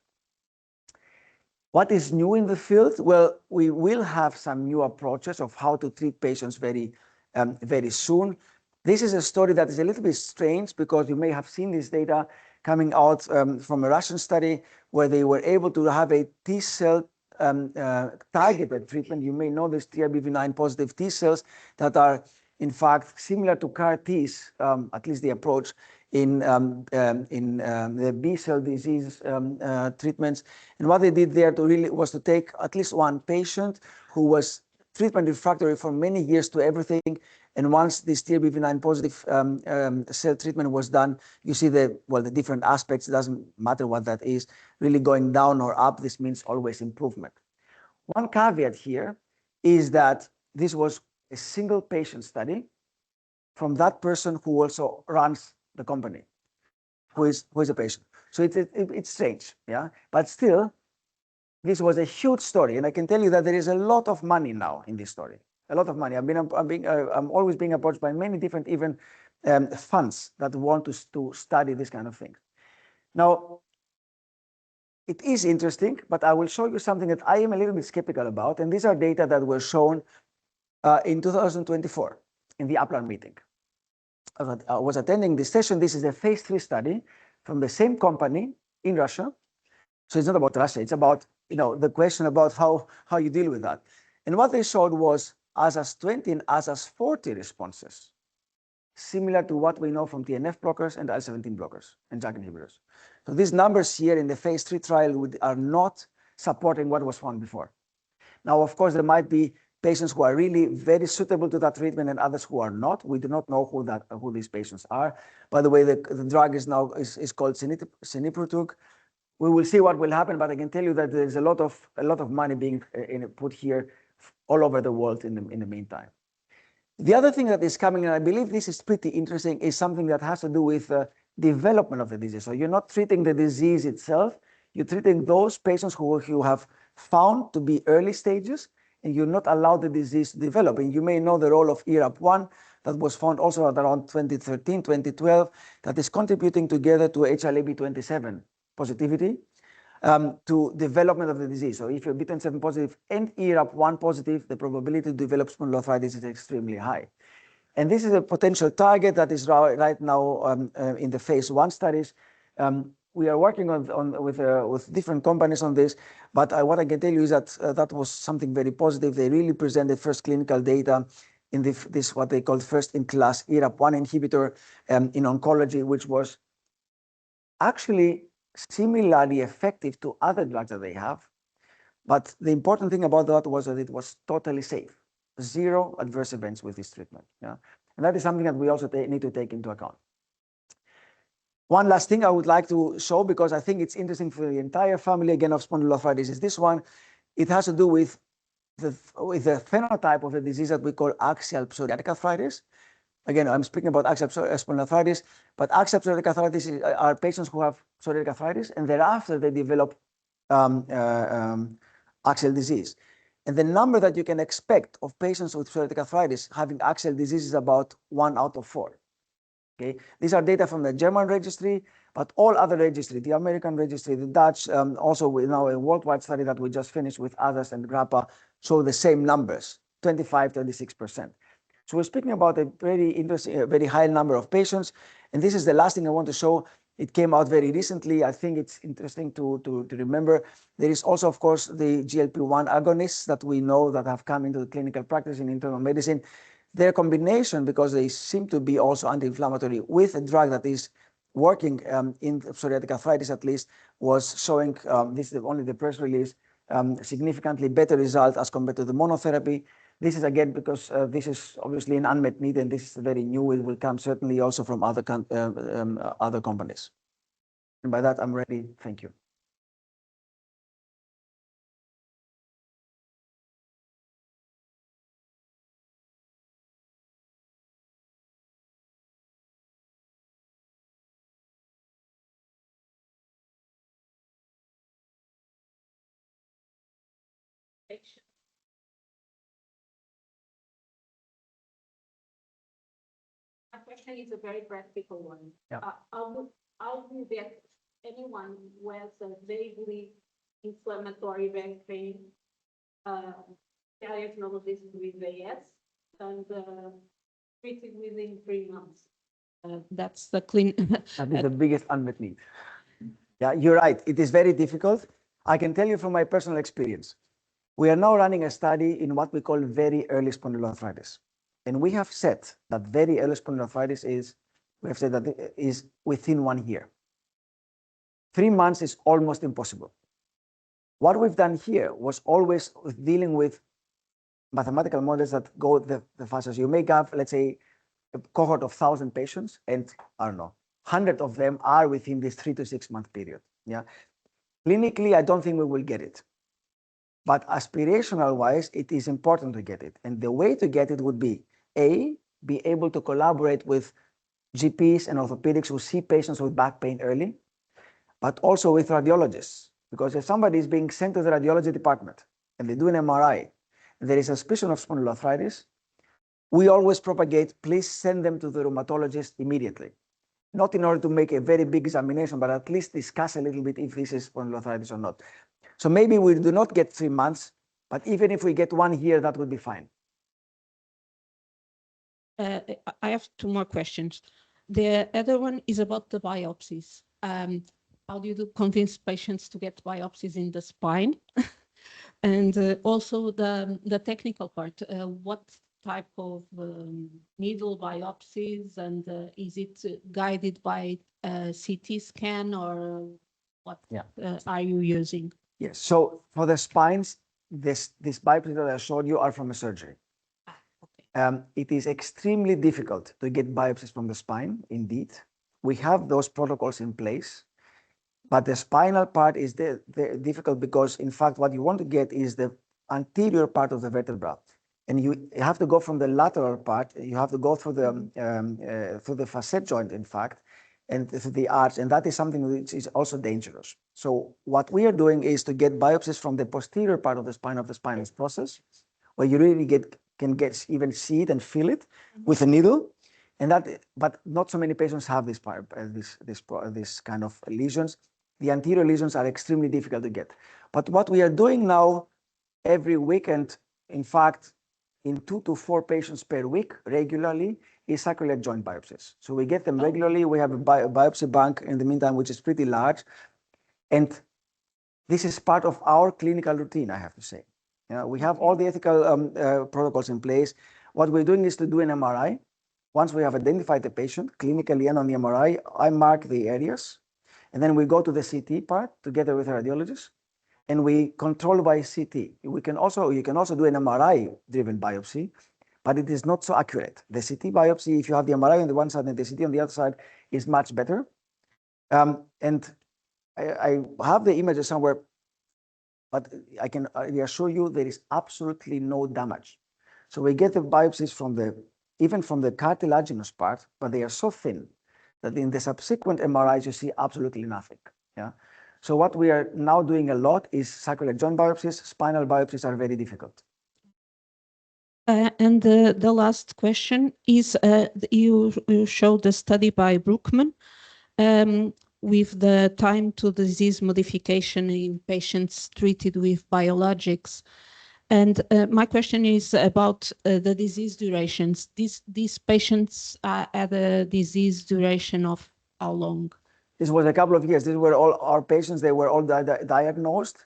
What is new in the field? Well, we will have some new approaches of how to treat patients very soon. This is a story that is a little bit strange because you may have seen this data coming out from a Russian study where they were able to have a T-cell targeted treatment. You may know this TRBV9 positive T cells that are in fact similar to CAR Ts, at least the approach in the B-cell disease treatments. And what they did there was to take at least one patient who was treatment refractory for many years to everything. And once this TRBV9 positive cell treatment was done, you see the different aspects, it doesn't matter what that is, really going down or up. This means always improvement. One caveat here is that this was a single patient study from that person who also runs the company, who is a patient. So it's strange, yeah. But still, this was a huge story, and I can tell you that there is a lot of money now in this story. A lot of money. I'm always being approached by many different even funds that want to study this kind of thing. Now, it is interesting, but I will show you something that I am a little bit skeptical about, and these are data that were shown in 2024 in the Upland meeting. I was attending this session. This is a phase 3 study from the same company in Russia. So it's not about Russia. It's about the question about how you deal with that. And what they showed was ASAS20 and ASAS40 responses, similar to what we know from TNF blockers and IL-17 blockers and JAK inhibitors. So these numbers here in the phase 3 trial are not supporting what was found before. Now, of course, there might be patients who are really very suitable to that treatment and others who are not. We do not know who these patients are. By the way, the drug is now called Seniprotug. We will see what will happen, but I can tell you that there's a lot of money being put here all over the world in the meantime. The other thing that is coming, and I believe this is pretty interesting, is something that has to do with development of the disease. So you're not treating the disease itself, you're treating those patients who you have found to be early stages, and you're not allowed the disease to develop. And you may know the role of ERAP1 that was found also at around 2013, 2012, that is contributing together to HLA-B27 positivity to development of the disease. So if you're B27 positive and ERAP1 positive, the probability to develop spondyloarthritis is extremely high. And this is a potential target that is right now in the phase 1 studies. We are working with different companies on this, but what I can tell you is that that was something very positive. They really presented first clinical data in this what they called first-in-class ERAP1 inhibitor in oncology, which was actually similarly effective to other drugs that they have. But the important thing about that was that it was totally safe. 0 adverse events with this treatment. Yeah? And that is something that we also need to take into account. One last thing I would like to show, because I think it's interesting for the entire family again of spondyloarthritis, is this one. It has to do with the phenotype of the disease that we call axial psoriatic arthritis. Again, I'm speaking about axial spondyloarthritis, but axial psoriatic arthritis are patients who have psoriatic arthritis, and thereafter they develop axial disease. And the number that you can expect of patients with psoriatic arthritis having axial disease is about 1 out of 4. Okay, these are data from the German registry, but all other registry, the American registry, the Dutch, also we know a worldwide study that we just finished with others and GRAPPA show the same numbers, 25, 26%. So we're speaking about a very interesting, very high number of patients. And this is the last thing I want to show. It came out very recently. I think it's interesting to remember. There is also, of course, the GLP-1 agonists that we know that have come into the clinical practice in internal medicine. Their combination, because they seem to be also anti-inflammatory with a drug that is working in psoriatic arthritis at least, was showing, this is only the press release, significantly better result as compared to the monotherapy. This is again because this is obviously an unmet need, and this is very new. It will come certainly also from other companies. And by that, I'm ready. Thank you. My question is a very practical one. Yeah. How do you get anyone who has a vaguely inflammatory back pain, diagnosed with AS and treated within 3 months? That's the clean. That is the biggest unmet need. Yeah, you're right. It is very difficult. I can tell you from my personal experience. We are now running a study in what we call very early spondyloarthritis. And we have said that very early spondyloarthritis is within 1 year. 3 months is almost impossible. What we've done here was always dealing with mathematical models that go the fastest. You may have, let's say, a cohort of 1,000 patients, and I don't know, 100 of them are within this 3 to 6 month period. Yeah. Clinically, I don't think we will get it. But aspirational wise, it is important to get it. And the way to get it would be be able to collaborate with GPs and orthopedics who see patients with back pain early, but also with radiologists. Because if somebody is being sent to the radiology department and they do an MRI, and there is a suspicion of spondyloarthritis, we always propagate, please send them to the rheumatologist immediately. Not in order to make a very big examination, but at least discuss a little bit if this is spondyloarthritis or not. So maybe we do not get 3 months, but even if we get 1 year, that would be fine. I have 2 more questions. The other one is about the biopsies. How do you convince patients to get biopsies in the spine? And also the technical part, what type of needle biopsies, and is it guided by CT scan, or what are you using? Yes, so for the spines, this biopsies that I showed you are from a surgery. Okay. It is extremely difficult to get biopsies from the spine, indeed. We have those protocols in place, but the spinal part is difficult because, in fact, what you want to get is the anterior part of the vertebra. And you have to go from the lateral part, you have to go through the facet joint, in fact, and through the arch, and that is something which is also dangerous. So what we are doing is to get biopsies from the posterior part of the spinal process, where you really can even see it and feel it with a needle, but not so many patients have this kind of lesions. The anterior lesions are extremely difficult to get. But what we are doing now every weekend, in fact, in 2 to 4 patients per week regularly, is sacroiliac joint biopsies. So we get them regularly. We have a biopsy bank in the meantime, which is pretty large. And this is part of our clinical routine, I have to say. We have all the ethical protocols in place. What we're doing is to do an MRI. Once we have identified the patient clinically and on the MRI, I mark the areas. And then we go to the CT part together with a radiologist, and we control by CT. You can also do an MRI-driven biopsy, but it is not so accurate. The CT biopsy, if you have the MRI on the one side and the CT on the other side, is much better. And I have the images somewhere, but I can reassure you there is absolutely no damage. So we get the biopsies even from the cartilaginous part, but they are so thin that in the subsequent MRIs you see absolutely nothing. Yeah. So what we are now doing a lot is sacroiliac joint biopsies. Spinal biopsies are very difficult. And the last question is, you showed the study by Brookman with the time to disease modification in patients treated with biologics. And my question is about the disease durations. These patients had a disease duration of how long? This was a couple of years. These were all our patients. They were all diagnosed.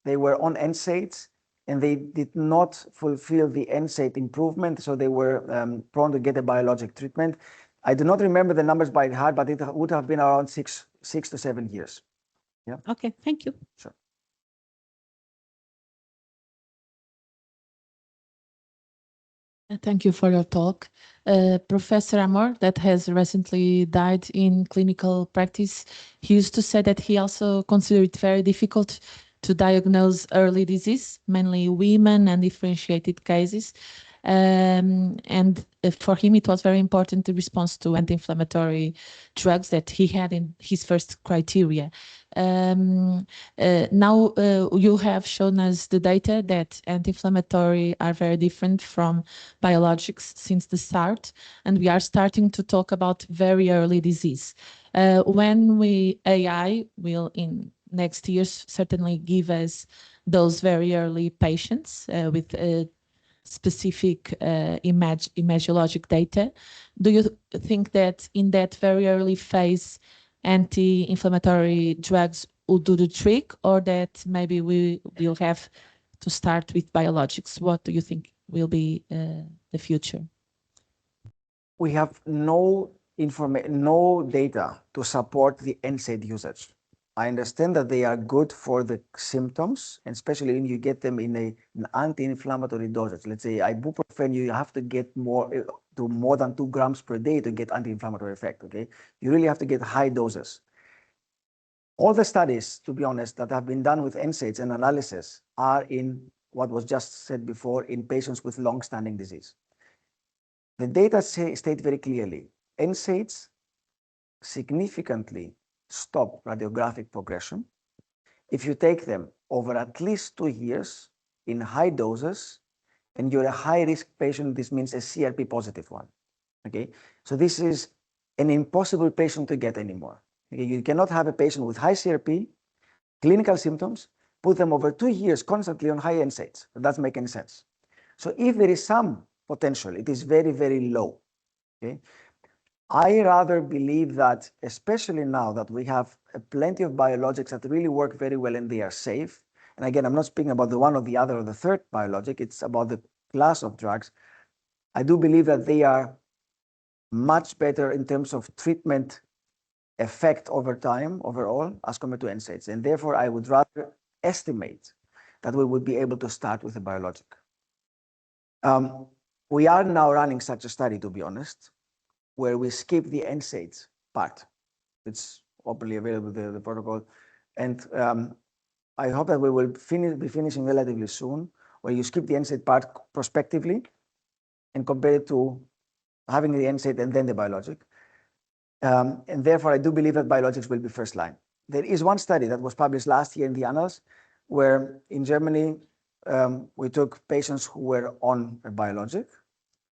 They were on NSAIDs, and they did not fulfill the NSAID improvement, so they were prone to get a biologic treatment. I do not remember the numbers by heart, but it would have been around 6 to 7 years. Yeah. Okay, thank you. Sure. Thank you for your talk. Professor Amor, that has recently died in clinical practice, he used to say that he also considered it very difficult to diagnose early disease, mainly women and differentiated cases. And for him, it was very important the response to anti-inflammatory drugs that he had in his first criteria. Now you have shown us the data that anti-inflammatory are very different from biologics since the start, and we are starting to talk about very early disease. When AI will in next years certainly give us those very early patients with specific imagologic data, do you think that in that very early phase anti-inflammatory drugs will do the trick, or that maybe we will have to start with biologics? What do you think will be the future? We have no data to support the NSAID usage. I understand that they are good for the symptoms, and especially when you get them in an anti-inflammatory dosage. Let's say ibuprofen, you have to get more than 2 grams per day to get anti-inflammatory effect. Okay, you really have to get high doses. All the studies, to be honest, that have been done with NSAIDs and analysis are in what was just said before, in patients with long-standing disease. The data state very clearly, NSAIDs significantly stop radiographic progression if you take them over at least 2 years in high doses, and you're a high-risk patient. This means a CRP positive one. Okay, so this is an impossible patient to get anymore. Okay? You cannot have a patient with high CRP, clinical symptoms, put them over 2 years constantly on high NSAIDs. That doesn't make any sense. So if there is some potential, it is very, very low. Okay? I rather believe that, especially now that we have plenty of biologics that really work very well and they are safe, and again, I'm not speaking about the one or the other or the third biologic, it's about the class of drugs. I do believe that they are much better in terms of treatment effect over time, overall, as compared to NSAIDs. And therefore, I would rather estimate that we would be able to start with a biologic. We are now running such a study, to be honest, where we skip the NSAIDs part. It's openly available, the protocol. And I hope that we will be finishing relatively soon, where you skip the NSAID part prospectively and compare it to having the NSAID and then the biologic. And therefore, I do believe that biologics will be first line. There is one study that was published last year in the Annals, where in Germany, we took patients who were on a biologic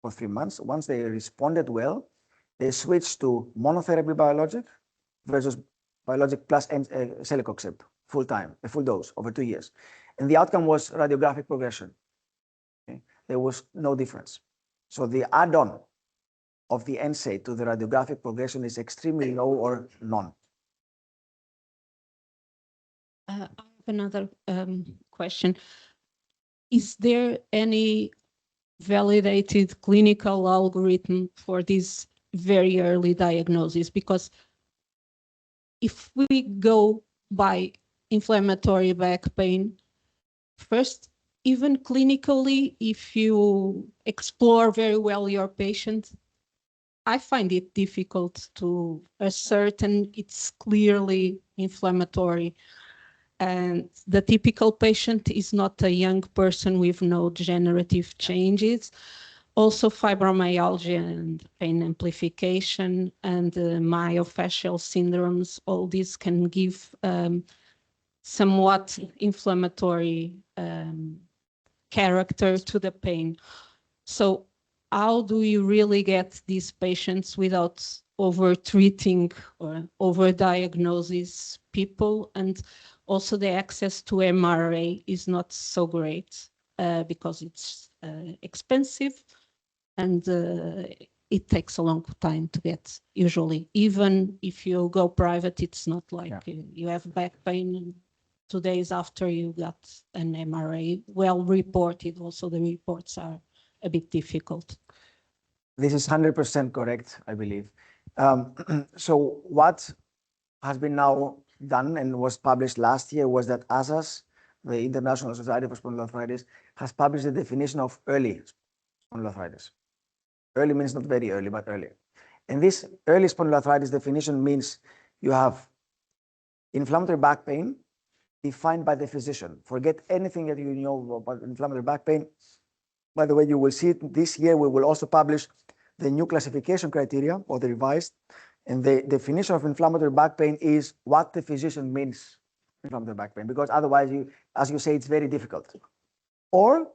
for 3 months. Once they responded well, they switched to monotherapy biologic versus biologic plus celecoxib full time, a full dose over 2 years. And the outcome was radiographic progression. Okay? There was no difference. So the add-on of the NSAID to the radiographic progression is extremely low or none. I have another question. Is there any validated clinical algorithm for this very early diagnosis? Because if we go by inflammatory back pain, first, even clinically, if you explore very well your patient, I find it difficult to ascertain it's clearly inflammatory. And the typical patient is not a young person with no degenerative changes. Also fibromyalgia and pain amplification and myofascial syndromes, all these can give somewhat inflammatory character to the pain. So how do you really get these patients without over-treating or over-diagnosis people? And also the access to MRA is not so great because it's expensive. And it takes a long time to get, usually. Even if you go private, it's not like you have back pain 2 days after you got an MRA well reported. Also, the reports are a bit difficult. This is 100% correct, I believe. So what has been now done and was published last year was that ASAS, the International Society for Spondyloarthritis, has published the definition of early spondyloarthritis. Early means not very early, but early. And this early spondyloarthritis definition means you have inflammatory back pain defined by the physician. Forget anything that you know about inflammatory back pain. By the way, you will see it this year. We will also publish the new classification criteria, or the revised. And the definition of inflammatory back pain is what the physician means inflammatory back pain, because otherwise, as you say, it's very difficult. Or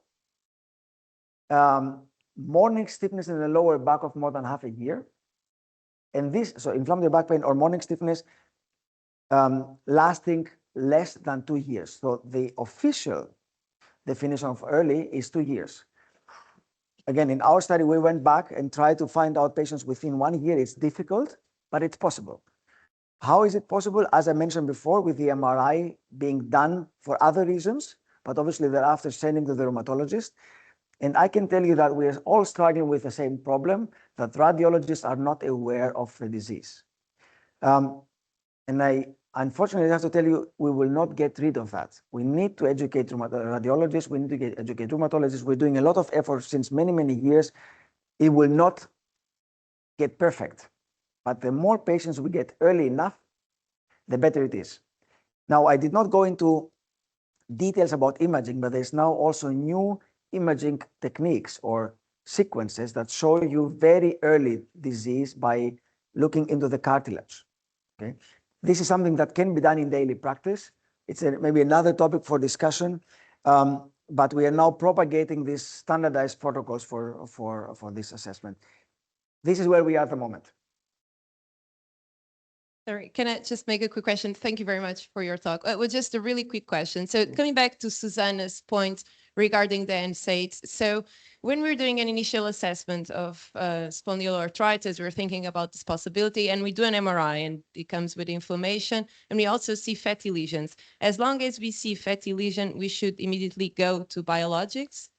morning stiffness in the lower back of more than half a year. And this, so inflammatory back pain or morning stiffness lasting less than 2 years. So the official definition of early is 2 years. Again, in our study, we went back and tried to find out patients within 1 year. It's difficult, but it's possible. How is it possible? As I mentioned before, with the MRI being done for other reasons, but obviously thereafter sending to the rheumatologist. And I can tell you that we are all struggling with the same problem, that radiologists are not aware of the disease. And I unfortunately have to tell you, we will not get rid of that. We need to educate radiologists. We need to educate rheumatologists. We're doing a lot of effort since many, many years. It will not get perfect, but the more patients we get early enough, the better it is. Now, I did not go into details about imaging, but there's now also new imaging techniques or sequences that show you very early disease by looking into the cartilage. Okay, this is something that can be done in daily practice. It's maybe another topic for discussion, but we are now propagating these standardized protocols for this assessment. This is where we are at the moment. Sorry, can I just make a quick question? Thank you very much for your talk. Well, just a really quick question. So coming back to Susanna's point regarding the NSAIDs. So when we're doing an initial assessment of spondyloarthritis, we're thinking about this possibility, and we do an MRI and it comes with inflammation, and we also see fatty lesions. As long as we see fatty lesion, we should immediately go to biologics?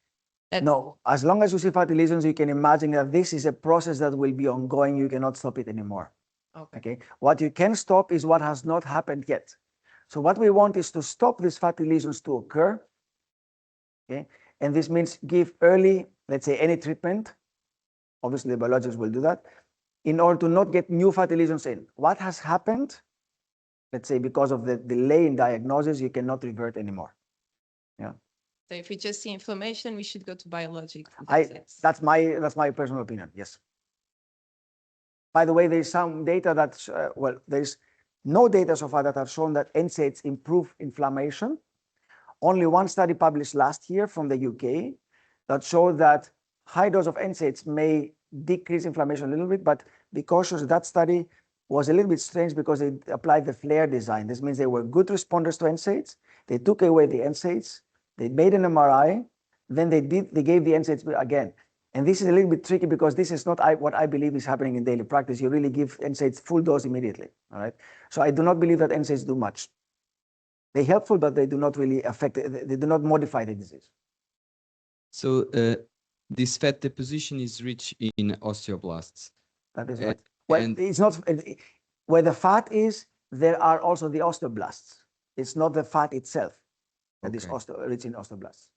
No, as long as you see fatty lesions, you can imagine that this is a process that will be ongoing. You cannot stop it anymore. Okay. What you can stop is what has not happened yet. So what we want is to stop these fatty lesions to occur. Okay. And this means give early, let's say, any treatment. Obviously, the biologics will do that in order to not get new fatty lesions in. What has happened, let's say, because of the delay in diagnosis, you cannot revert anymore. Yeah. So if we just see inflammation, we should go to biologics. That's my personal opinion. Yes. By the way, there's some data that, well, there's no data so far that have shown that NSAIDs improve inflammation. Only one study published last year from the UK that showed that high dose of NSAIDs may decrease inflammation a little bit, but be cautious. That study was a little bit strange because they applied the flare design. This means they were good responders to NSAIDs. They took away the NSAIDs. They made an MRI. Then they gave the NSAIDs again. And this is a little bit tricky because this is not what I believe is happening in daily practice. You really give NSAIDs full dose immediately. All right. So I do not believe that NSAIDs do much. They're helpful, but they do not really affect it. They do not modify the disease. So this fat deposition is rich in osteoblasts. That is right. Well, it's not where the fat is. There are also the osteoblasts. It's not the fat itself that is rich in osteoblasts.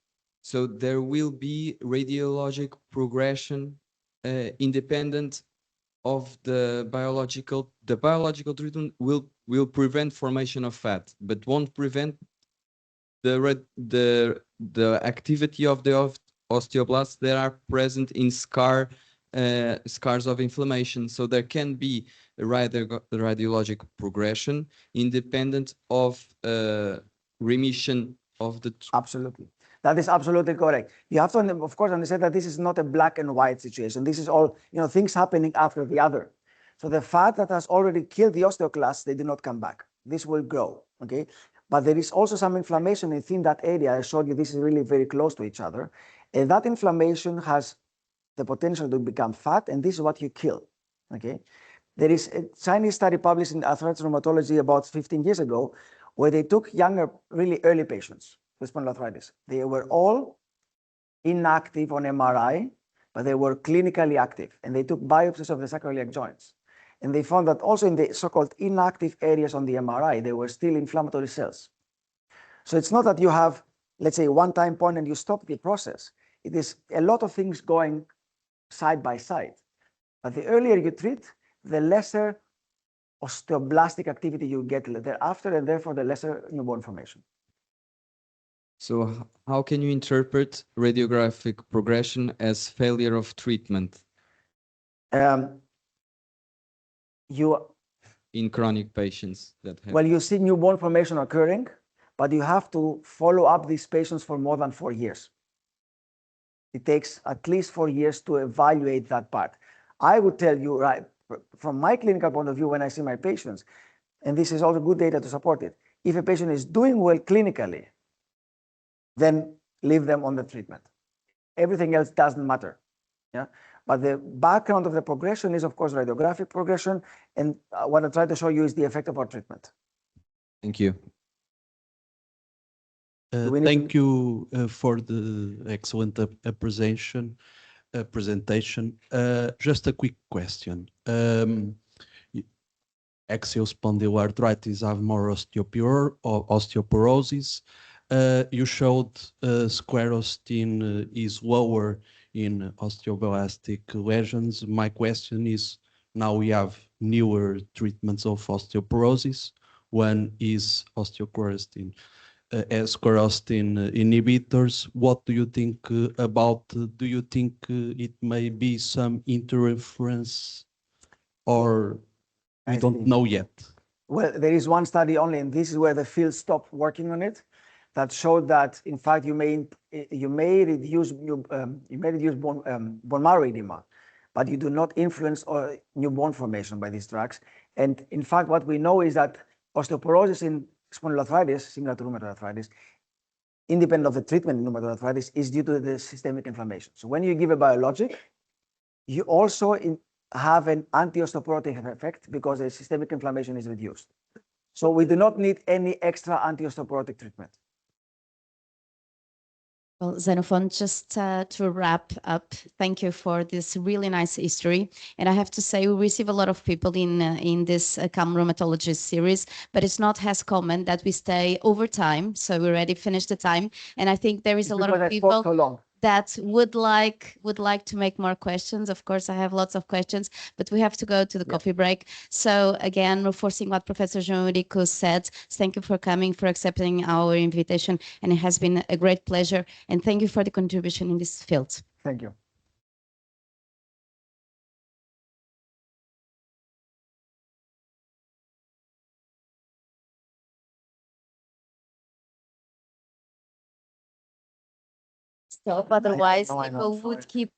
So there will be radiologic progression independent of the biological. The biological treatment will prevent formation of fat, but won't prevent the activity of the osteoblasts that are present in scars of inflammation. So there can be a radiologic progression independent of remission of the. Absolutely. That is absolutely correct. You have to, of course, understand that this is not a black and white situation. This is all, things happening after the other. So the fat that has already killed the osteoclasts, they do not come back. This will grow, okay? But there is also some inflammation within that area. I showed you this is really very close to each other. And that inflammation has the potential to become fat, and this is what you kill. Okay, there is a Chinese study published in Arthritis Rheumatology about 15 years ago, where they took younger, really early patients with spondyloarthritis. They were all inactive on MRI, but they were clinically active, and they took biopsies of the sacroiliac joints. And they found that also in the so-called inactive areas on the MRI, there were still inflammatory cells. So it's not that you have, let's say, one time point and you stop the process. It is a lot of things going side by side. But the earlier you treat, the lesser osteoblastic activity you get thereafter, and therefore the lesser newborn formation. So how can you interpret radiographic progression as failure of treatment You in chronic patients that have? Well, you see newborn formation occurring, but you have to follow up these patients for more than 4 years. It takes at least 4 years to evaluate that part. I would tell you, right, from my clinical point of view, when I see my patients, and this is all the good data to support it, if a patient is doing well clinically, then leave them on the treatment. Everything else doesn't matter. Yeah. But the background of the progression is, of course, radiographic progression. And what I try to show you is the effect of our treatment. Thank you. Thank you for the excellent presentation. Just a quick question. Axial spondyloarthritis have more osteoporosis. You showed sclerostin is lower in osteoblastic lesions. My question is, now we have newer treatments of osteoporosis. One is osteoclastin, sclerostin inhibitors. What do you think about? Do you think it may be some interference, or we don't know yet? Well, there is one study only, and this is where the field stopped working on it, that showed that in fact you may reduce bone marrow edema, but you do not influence newborn formation by these drugs. And in fact, what we know is that osteoporosis in spondyloarthritis, similar to rheumatoid arthritis, independent of the treatment in rheumatoid arthritis, is due to the systemic inflammation. So when you give a biologic, you also have an anti-osteoporotic effect because the systemic inflammation is reduced. So we do not need any extra anti-osteoporotic treatment. Well, Xenofon, just to wrap up, thank you for this really nice history. And I have to say, we receive a lot of people in this CAML Rheumatology series, but it's not as common that we stay over time. So we already finished the time. And I think there is a lot of people that would like to make more questions. Of course, I have lots of questions, but we have to go to the coffee break. So again, reinforcing what Professor Jean-Marico said, thank you for coming, for accepting our invitation, and it has been a great pleasure. And thank you for the contribution in this field. Thank you. So otherwise, people would keep